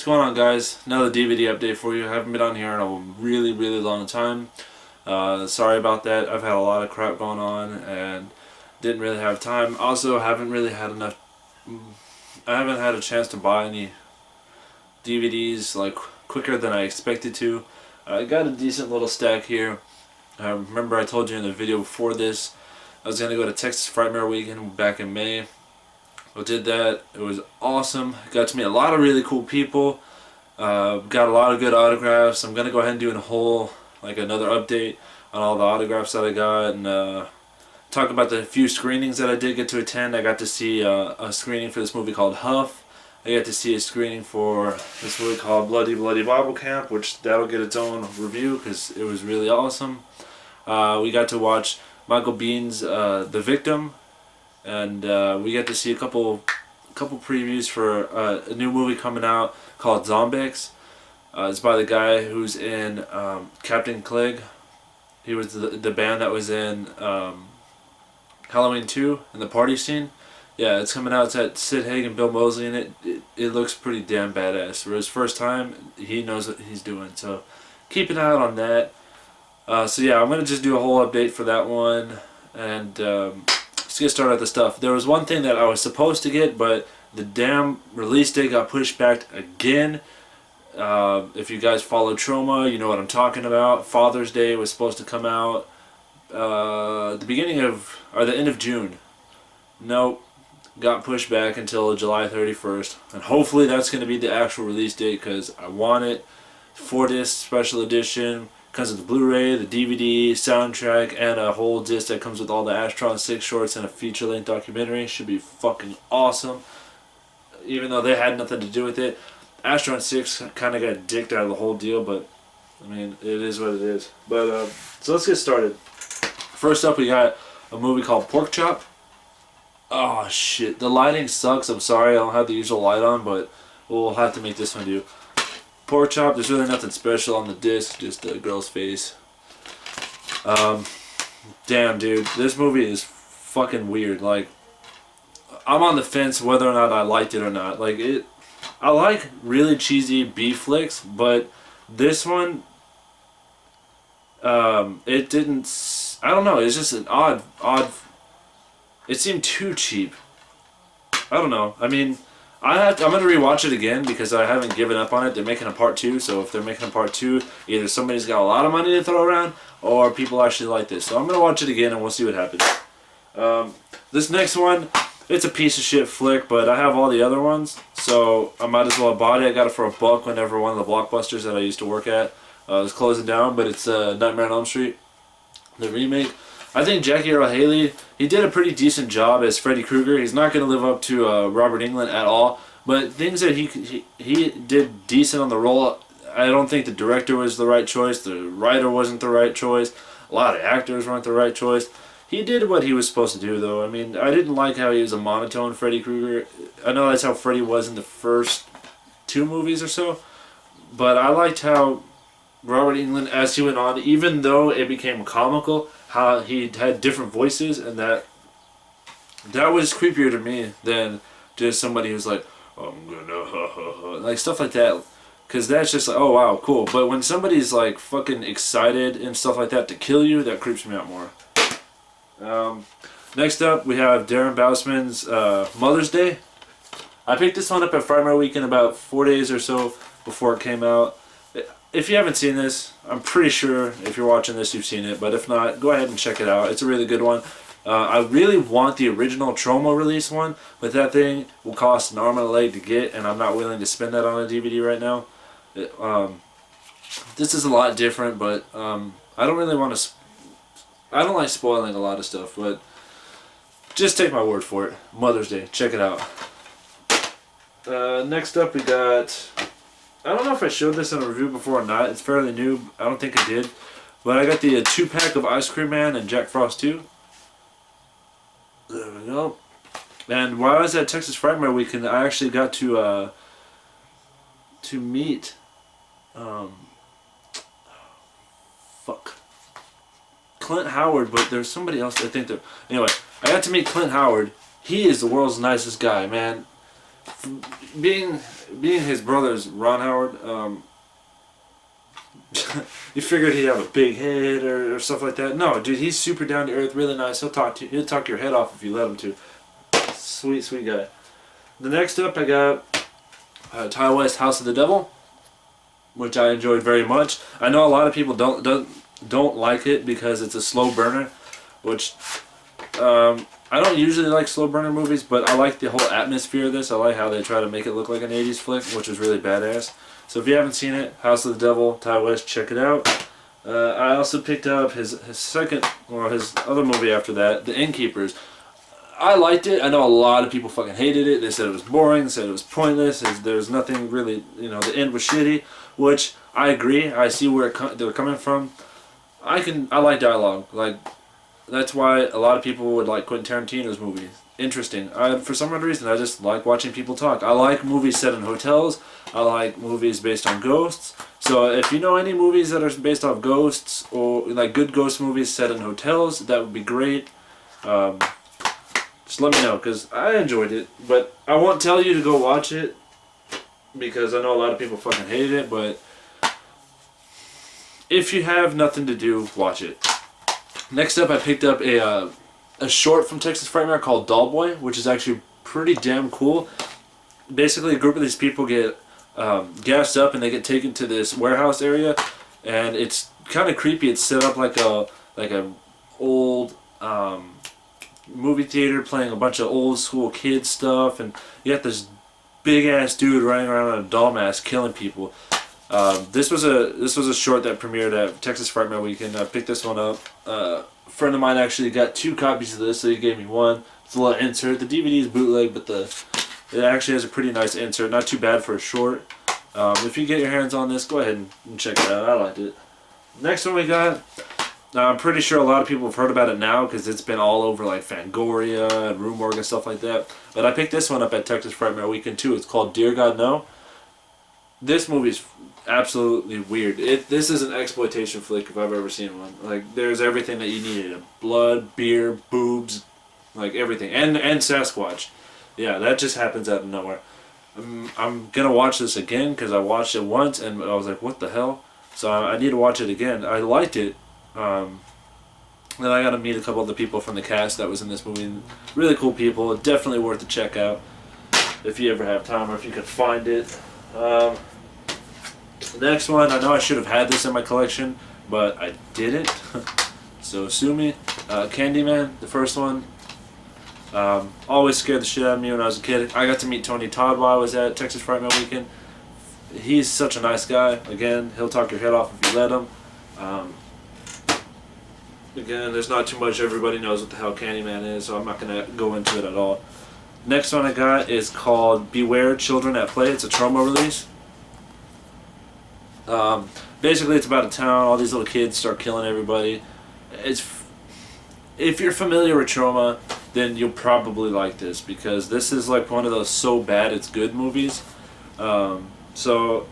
What's going on, guys? Another DVD update for you. I haven't been on here in a really long time. Sorry about that. I've had a lot of crap going on and didn't really have time. Also, haven't really had enough. I haven't had a chance to buy any DVDs like quicker than I expected to. I got a decent little stack here. Remember I told you in the video before this I was gonna go to Texas Frightmare weekend back in May. I did that. It was awesome. Got to meet a lot of really cool people. Got a lot of good autographs. I'm gonna go ahead and do another update on all the autographs that I got and talk about the few screenings that I did get to attend. I got to see a screening for this movie called Huff. I got to see a screening for this movie called Bloody Bible Camp, which that'll get its own review because it was really awesome. We got to watch Michael Bihn's The Victim. And we get to see a couple previews for a new movie coming out called Zombex. It's by the guy who's in Captain Clegg. He was the band that was in Halloween 2 in the party scene. Yeah, it's coming out. It's at Sid Haig and Bill Moseley in it. It looks pretty damn badass. For his first time, he knows what he's doing. So keep an eye out on that. So yeah, I'm going to just do a whole update for that one. And let's get started with the stuff. There was one thing that I was supposed to get, but the damn release date got pushed back again. If you guys follow Trauma, you know what I'm talking about. Father's Day was supposed to come out the end of June. Nope, got pushed back until July 31st, and hopefully that's going to be the actual release date because I want it. 4-disc special edition. Comes with the Blu-ray, the DVD, soundtrack, and a whole disc that comes with all the Astron 6 shorts and a feature-length documentary. Should be fucking awesome. Even though they had nothing to do with it. Astron 6 kind of got dicked out of the whole deal, but I mean, it is what it is. But so let's get started. First up, we got a movie called Pork Chop. Oh shit, the lighting sucks. I'm sorry, I don't have the usual light on, but we'll have to make this one do. Pork Chop, there's really nothing special on the disc, just a girl's face. Damn, dude, this movie is fucking weird. Like, I'm on the fence whether or not I liked it or not. Like, I like really cheesy B flicks, but this one, it didn't. I don't know. It's just an odd. It seemed too cheap. I don't know. I mean, I'm going to rewatch it again because I haven't given up on it. They're making a part 2, so if they're making a part 2, either somebody's got a lot of money to throw around or people actually like this. So I'm going to watch it again and we'll see what happens. This next one, it's a piece of shit flick, but I have all the other ones, so I might as well have bought it. I got it for $1 whenever one of the Blockbusters that I used to work at was closing down, but it's Nightmare on Elm Street, the remake. I think Jackie Earle Haley, he did a pretty decent job as Freddy Krueger. He's not going to live up to Robert Englund at all, but things that he did decent on the role. I don't think the director was the right choice. The writer wasn't the right choice. A lot of actors weren't the right choice. He did what he was supposed to do, though. I mean, I didn't like how he was a monotone Freddy Krueger. I know that's how Freddy was in the first 2 movies or so, but I liked how Robert Englund, as he went on, even though it became comical, how he had different voices, and that was creepier to me than just somebody who's like, I'm gonna like stuff like that, because that's just like, oh wow, cool. But when somebody's like fucking excited and stuff like that to kill you, that creeps me out more. Next up, we have Darren Bousman's Mother's Day. I picked this one up at Frightmare Weekend about 4 days or so before it came out. If you haven't seen this, I'm pretty sure if you're watching this you've seen it, but if not, go ahead and check it out. It's a really good one. I really want the original Troma release one, but that thing will cost an arm and a leg to get, and I'm not willing to spend that on a DVD right now. This is a lot different, but I don't really want to. I don't like spoiling a lot of stuff, but just take my word for it. Mother's Day, check it out. Next up, we got. I don't know if I showed this in a review before or not. It's fairly new. I don't think I did. But I got the 2-pack of Ice Cream Man and Jack Frost 2. There we go. And while I was at Texas Frightmare Weekend, I actually got to meet Clint Howard, but there's somebody else I think that... Anyway, I got to meet Clint Howard. He is the world's nicest guy, man. being his brother's Ron Howard, you figured he'd have a big head or stuff like that. No, dude, he's super down to earth, really nice. He'll talk your head off if you let him to. Sweet, sweet guy. The next up, I got Ty West, House of the Devil, which I enjoyed very much. I know a lot of people don't like it because it's a slow burner, which I don't usually like slow burner movies, but I like the whole atmosphere of this. I like how they try to make it look like an 80s flick, which is really badass. So if you haven't seen it, House of the Devil, Ty West, check it out. I also picked up his second, or his other movie after that, The Innkeepers. I liked it. I know a lot of people fucking hated it. They said it was boring, said it was pointless, there's nothing really, the end was shitty, which I agree. I see where they're coming from. I like dialogue. Like, that's why a lot of people would like Quentin Tarantino's movies. Interesting. For some odd reason, I just like watching people talk. I like movies set in hotels. I like movies based on ghosts. So if you know any movies that are based off ghosts, or like good ghost movies set in hotels, that would be great. Just let me know, because I enjoyed it. But I won't tell you to go watch it, because I know a lot of people fucking hated it, but if you have nothing to do, watch it. Next up, I picked up a short from Texas Frightmare called Dollboy, which is actually pretty damn cool. Basically, a group of these people get gassed up and they get taken to this warehouse area, and it's kind of creepy. It's set up like a old movie theater playing a bunch of old school kid stuff, and you got this big ass dude running around in a doll mask killing people. This was a short that premiered at Texas Frightmare Weekend. I picked this one up. A friend of mine actually got 2 copies of this, so he gave me one. It's a little insert. The DVD is bootleg, but it actually has a pretty nice insert. Not too bad for a short. If you get your hands on this, go ahead and check it out. I liked it. Next one we got. Now, I'm pretty sure a lot of people have heard about it now because it's been all over like Fangoria and Rue Morgue and stuff like that. But I picked this one up at Texas Frightmare Weekend too. It's called Dear God No. This movie's absolutely weird. This is an exploitation flick if I've ever seen one. Like, there's everything that you needed: blood, beer, boobs, like everything, and Sasquatch. Yeah, that just happens out of nowhere. I'm gonna watch this again because I watched it once and I was like, what the hell? So I need to watch it again. I liked it. Then I got to meet a couple of the people from the cast that was in this movie. Really cool people. Definitely worth a check out if you ever have time or if you can find it. Next one, I know I should have had this in my collection, but I didn't. So sue me. Candyman, the first one. Always scared the shit out of me when I was a kid. I got to meet Tony Todd while I was at Texas Frightmare Weekend. He's such a nice guy. Again, he'll talk your head off if you let him. Again, there's not too much. Everybody knows what the hell Candyman is, so I'm not going to go into it at all. Next one I got is called Beware Children at Play. It's a Trauma release. Basically, it's about a town. All these little kids start killing everybody. If you're familiar with Trauma, then you'll probably like this, because this is like one of those so bad it's good movies. So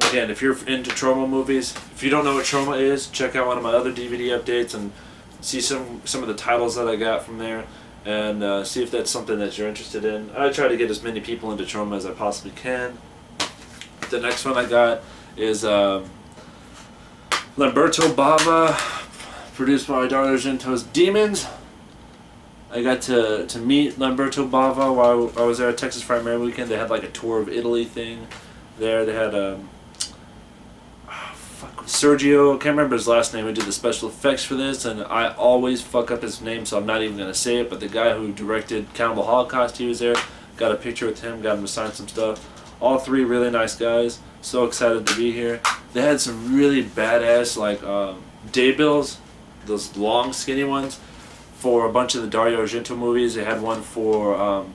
again, if you're into Trauma movies, if you don't know what Trauma is, check out one of my other DVD updates and see some of the titles that I got from there, and see if that's something that you're interested in. I try to get as many people into Trauma as I possibly can. The next one I got is Lamberto Bava, produced by Dario Argento's Demons. I got to meet Lamberto Bava while I was there at Texas Frightmare Weekend. They had like a tour of Italy thing there. They had Sergio, I can't remember his last name, who did the special effects for this, and I always fuck up his name, so I'm not even going to say it, but the guy who directed Cannibal Holocaust, he was there. Got a picture with him, got him to sign some stuff. All 3 really nice guys. So excited to be here. They had some really badass like day bills, those long skinny ones, for a bunch of the Dario Argento movies. They had one for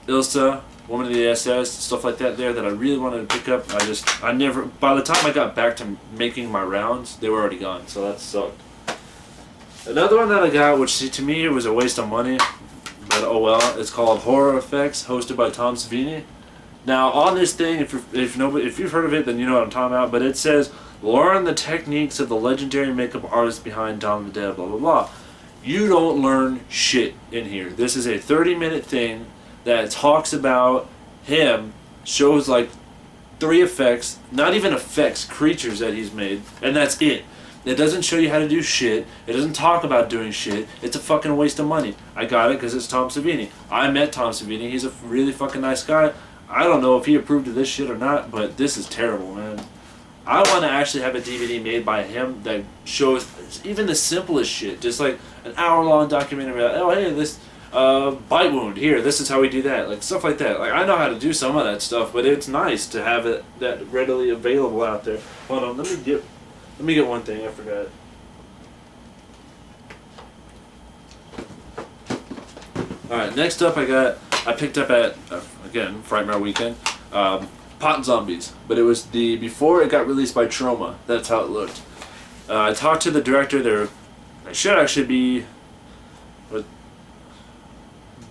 Ilsa, Woman of the SS, stuff like that there that I really wanted to pick up. I never, by the time I got back to making my rounds, they were already gone, so that sucked. Another one that I got, which to me it was a waste of money, but oh well, it's called Horror Effects, hosted by Tom Savini. Now on this thing, if you've heard of it, then you know what I'm talking about, but it says, learn the techniques of the legendary makeup artist behind Dawn of the Dead, blah blah blah. You don't learn shit in here. This is a 30-minute thing that talks about him shows like 3 effects, not even effects, creatures that he's made, and that's it. It doesn't show you how to do shit. It doesn't talk about doing shit. It's a fucking waste of money. I got it because it's Tom Savini. I met Tom Savini. He's a really fucking nice guy. I don't know if he approved of this shit or not, but this is terrible, man. I want to actually have a DVD made by him that shows even the simplest shit. Just like an hour-long documentary about, oh, hey, this bite wound here. This is how we do that. Like, stuff like that. Like, I know how to do some of that stuff, but it's nice to have it that readily available out there. Hold on, let me get one thing. I forgot. Alright, next up I picked up at, again, Frightmare weekend, Pot Zombies. But it was before it got released by Troma. That's how it looked. I talked to the director. They should actually be,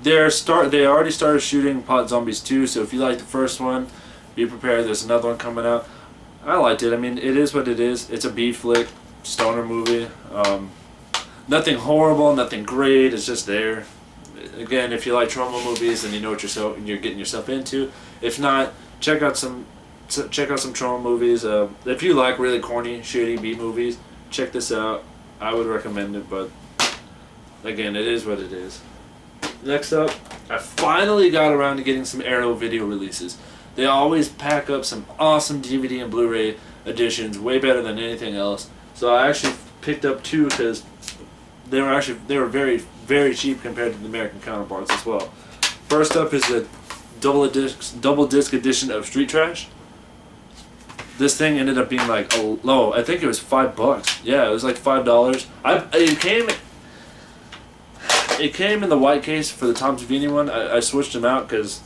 they already started shooting Pot Zombies 2, so if you like the first one, be prepared. There's another one coming out. I liked it. I mean, it is what it is. It's a B flick, stoner movie. Nothing horrible, nothing great. It's just there. Again, if you like Troma movies, then you know what you're getting yourself into. If not, check out some Troma movies. If you like really corny, shitty B movies, check this out. I would recommend it, but again, it is what it is. Next up, I finally got around to getting some Arrow video releases. They always pack up some awesome DVD and Blu-ray editions, way better than anything else. So I actually picked up 2 because they were very, very cheap compared to the American counterparts as well. First up is the double disc edition of Street Trash. This thing ended up being like low. I think it was $5. Yeah, it was like $5. It came in the white case for the Tom Savini one. I switched them out because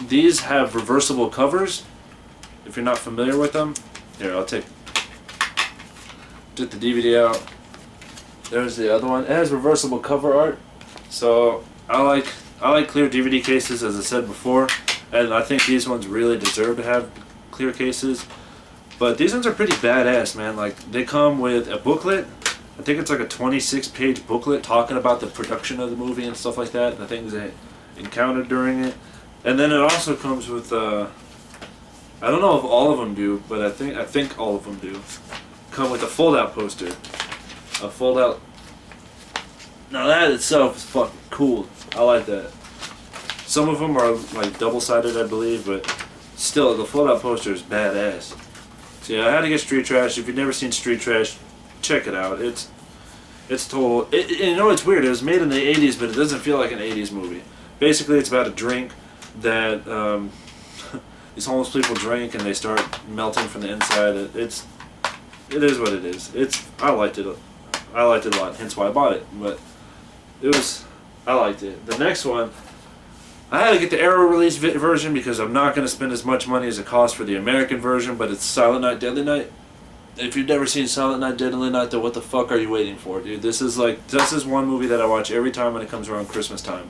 these have reversible covers. If you're not familiar with them, here I'll take the DVD out. There's the other one. It has reversible cover art, so I like clear DVD cases, as I said before, and I think these ones really deserve to have clear cases. But these ones are pretty badass, man. Like, they come with a booklet. I think it's like a 26-page booklet talking about the production of the movie and stuff like that, the things they encountered during it. And then it also comes with I don't know if all of them do, but I think all of them do come with a fold-out poster. A fold-out. Now that itself is fucking cool. I like that. Some of them are like double-sided, I believe, but still, the fold-out poster is badass. So yeah, I had to get Street Trash. If you've never seen Street Trash, check it out. It's total. You know, it's weird. It was made in the 80s, but it doesn't feel like an 80s movie. Basically, it's about a drink that these homeless people drink, and they start melting from the inside. It is what it is. I liked it. I liked it a lot. Hence why I bought it. But I liked it. The next one, I had to get the Arrow release version because I'm not going to spend as much money as it costs for the American version. But it's Silent Night, Deadly Night. If you've never seen Silent Night, Deadly Night, then what the fuck are you waiting for, dude? This is one movie that I watch every time when it comes around Christmas time.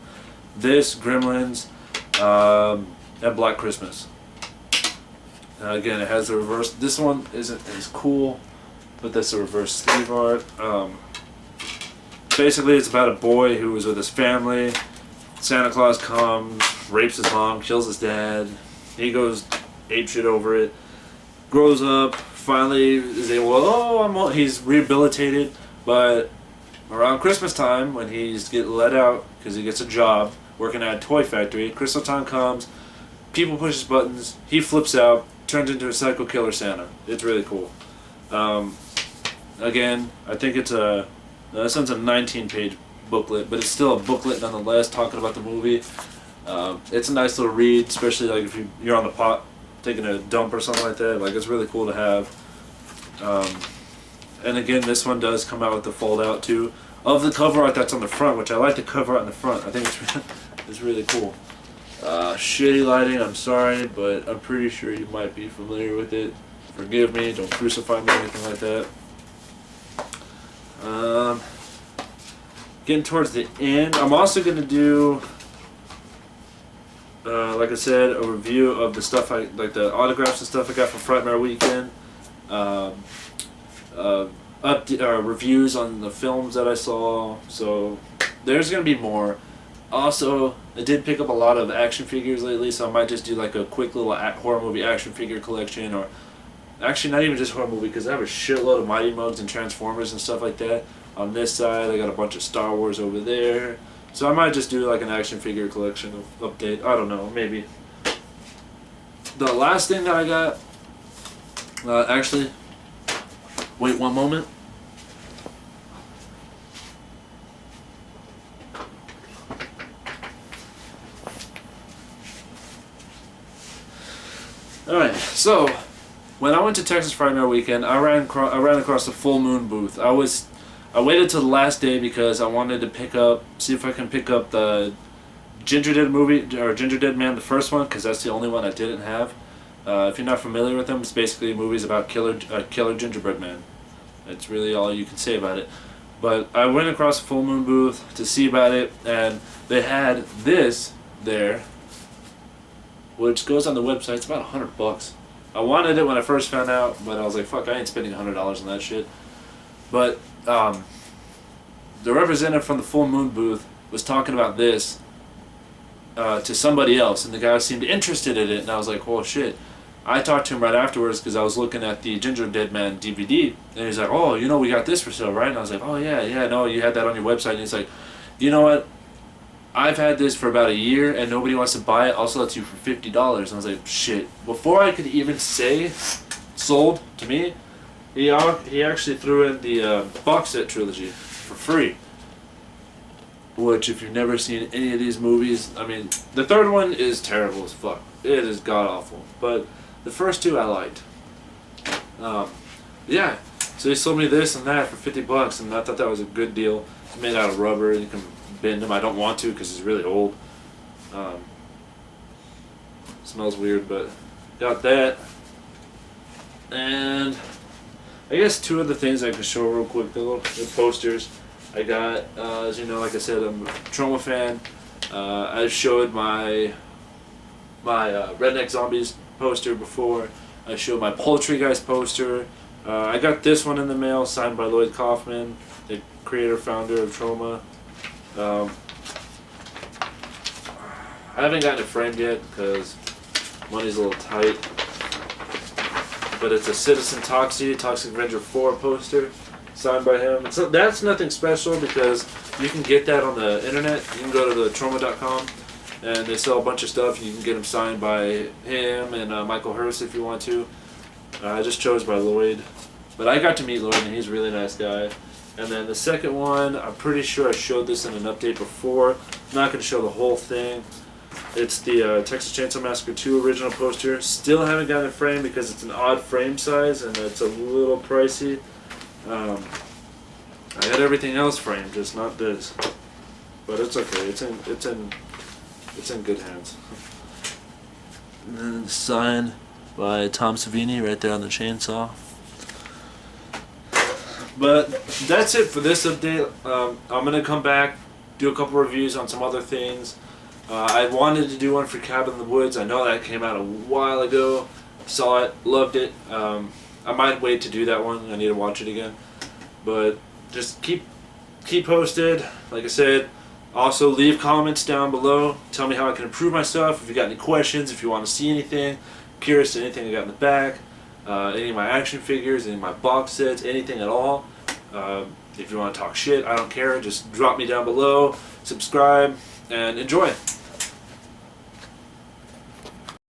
This, Gremlins, and Black Christmas. Again, it has the reverse. This one isn't as cool, but that's the reverse sleeve art. Basically, it's about a boy who was with his family. Santa Claus comes, rapes his mom, kills his dad. He goes apeshit over it. Grows up, finally is able. He's rehabilitated, but around Christmas time, when he's getting let out because he gets a job working at a toy factory, Christmas time comes. People push his buttons. He flips out, turns into a psycho killer Santa. It's really cool. Again, I think this one's a 19-page booklet, but it's still a booklet nonetheless, talking about the movie. It's a nice little read, especially like if you're on the pot taking a dump or something like that. Like, it's really cool to have. And again, this one does come out with the fold out too of the cover art that's on the front, which I like the cover art on the front. I think it's really cool. Shitty lighting, I'm sorry, but I'm pretty sure you might be familiar with it. Forgive me, don't crucify me or anything like that. Getting towards the end, I'm also going to do, like I said, a review of the stuff like the autographs and stuff I got from Frightmare Weekend. Reviews on the films that I saw. So there's going to be more. Also, I did pick up a lot of action figures lately, so I might just do like a quick little horror movie action figure collection, or actually not even just horror movie, because I have a shitload of Mighty Mugs and Transformers and stuff like that. On this side, I got a bunch of Star Wars over there. So I might just do like an action figure collection update. I don't know, maybe. The last thing that I got, actually, wait one moment. Alright, so when I went to Texas Frightmare weekend, I ran across the Full Moon booth. I waited till the last day because I wanted to see if I can pick up the Ginger Dead movie, or Ginger Dead Man, the first one, because that's the only one I didn't have. If you're not familiar with them, it's basically movies about killer gingerbread man. That's really all you can say about it. But I went across the Full Moon booth to see about it, and they had this there, which goes on the website. It's about $100. I wanted it when I first found out, but I was like, fuck, I ain't spending $100 on that shit. But the representative from the Full Moon booth was talking about this to somebody else, and the guy seemed interested in it, and I was like, well, shit. I talked to him right afterwards because I was looking at the Ginger Dead Man DVD, and he's like, oh, you know, we got this for sale, right? And I was like, oh, yeah, no, you had that on your website. And he's like, you know what? I've had this for about a year, and nobody wants to buy it. I'll sell it to you for $50. And I was like, shit. Before I could even say sold to me, he actually threw in the box set trilogy for free. Which, if you've never seen any of these movies, I mean, the third one is terrible as fuck. It is god awful. But the first two I liked. Yeah. So he sold me this and that for $50, and I thought that was a good deal. It's made out of rubber. You can bend them. I don't want to because it's really old. Smells weird, but got that. And I guess two other things I can show real quick. The posters I got. As you know, like I said, I'm a Trauma fan. I showed my Redneck Zombies poster before. I showed my Poultry Guys poster. I got this one in the mail, signed by Lloyd Kaufman, the creator, founder of Trauma. I haven't gotten it framed yet because money's a little tight. But it's a Citizen Toxic Avenger 4 poster, signed by him. So that's nothing special because you can get that on the internet. You can go to the trauma.com and they sell a bunch of stuff. You can get them signed by him and Michael Hurst if you want to. I just chose by Lloyd. But I got to meet Lloyd and he's a really nice guy. And then the second one, I'm pretty sure I showed this in an update before. I'm not going to show the whole thing. It's the Texas Chainsaw Massacre 2 original poster. Still haven't gotten it framed because it's an odd frame size and it's a little pricey. I got everything else framed, just not this. But it's okay. It's in good hands. And then signed by Tom Savini right there on the chainsaw. But that's it for this update. I'm going to come back, do a couple reviews on some other things. I wanted to do one for Cabin in the Woods. I know that came out a while ago. Saw it, loved it. I might wait to do that one. I need to watch it again. But just keep posted. Like I said, also leave comments down below. Tell me how I can improve my stuff. If you got any questions, if you want to see anything, curious to anything I got in the back. Any of my action figures, any of my box sets, anything at all. If you want to talk shit, I don't care. Just drop me down below, subscribe, and enjoy.